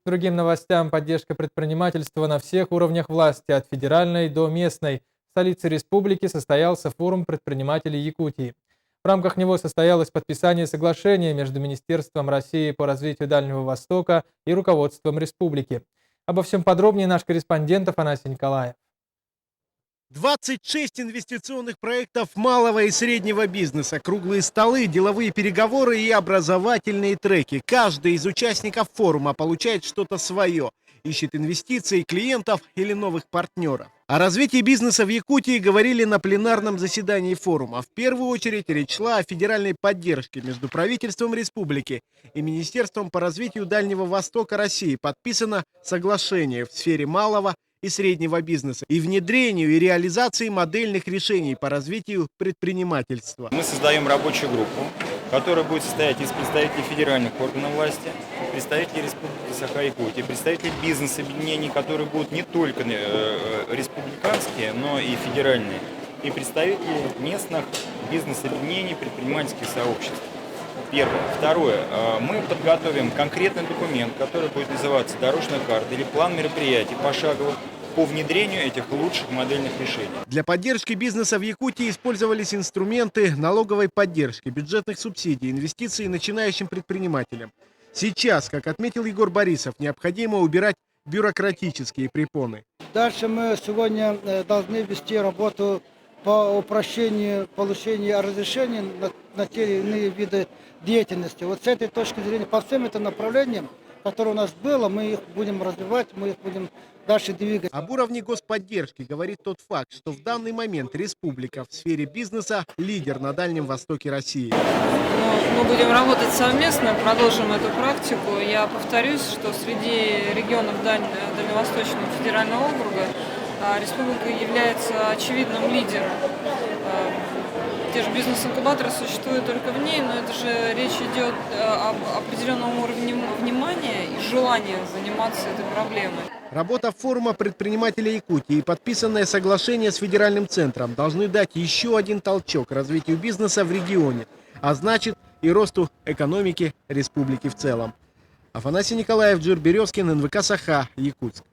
Другим новостям: поддержка предпринимательства на всех уровнях власти, от федеральной до местной. В столице республики состоялся форум предпринимателей Якутии. В рамках него состоялось подписание соглашения между Министерством России по развитию Дальнего Востока и руководством республики. Обо всем подробнее наш корреспондент Афанасий Николаев. 26 инвестиционных проектов малого и среднего бизнеса, круглые столы, деловые переговоры и образовательные треки. Каждый из участников форума получает что-то свое. Ищет инвестиции, клиентов или новых партнеров. О развитии бизнеса в Якутии говорили на пленарном заседании форума. В первую очередь речь шла о федеральной поддержке между правительством республики и Министерством по развитию Дальнего Востока России. Подписано соглашение в сфере малого и среднего бизнеса и внедрению и реализации модельных решений по развитию предпринимательства. Мы создаем рабочую группу, которая будет состоять из представителей федеральных органов власти, представителей Республики Саха-Якутия, представителей бизнес-объединений, которые будут не только республиканские, но и федеральные, и представители местных бизнес-объединений, предпринимательских сообществ. Первое. Второе. Мы подготовим конкретный документ, который будет называться «Дорожная карта» или план мероприятий пошаговых по внедрению этих лучших модельных решений. Для поддержки бизнеса в Якутии использовались инструменты налоговой поддержки, бюджетных субсидий, инвестиций начинающим предпринимателям. Сейчас, как отметил Егор Борисов, необходимо убирать бюрократические препоны. Дальше мы сегодня должны вести работу по упрощению получения разрешений на те или иные виды деятельности. Вот с этой точки зрения, по всем этим направлениям, которые у нас было, мы их будем развивать, мы их будем дальше двигать. Об уровне господдержки говорит тот факт, что в данный момент республика в сфере бизнеса лидер на Дальнем Востоке России. Мы будем работать совместно, продолжим эту практику. Я повторюсь, что среди регионов Дальневосточного федерального округа республика является очевидным лидером. Те же бизнес-инкубаторы существуют только в ней, но это же речь идет об определенном уровне внимания и желания заниматься этой проблемой. Работа форума предпринимателей Якутии и подписанное соглашение с федеральным центром должны дать еще один толчок развитию бизнеса в регионе, а значит и росту экономики республики в целом. Афанасий Николаев, Джир Березкин, НВК Саха, Якутск.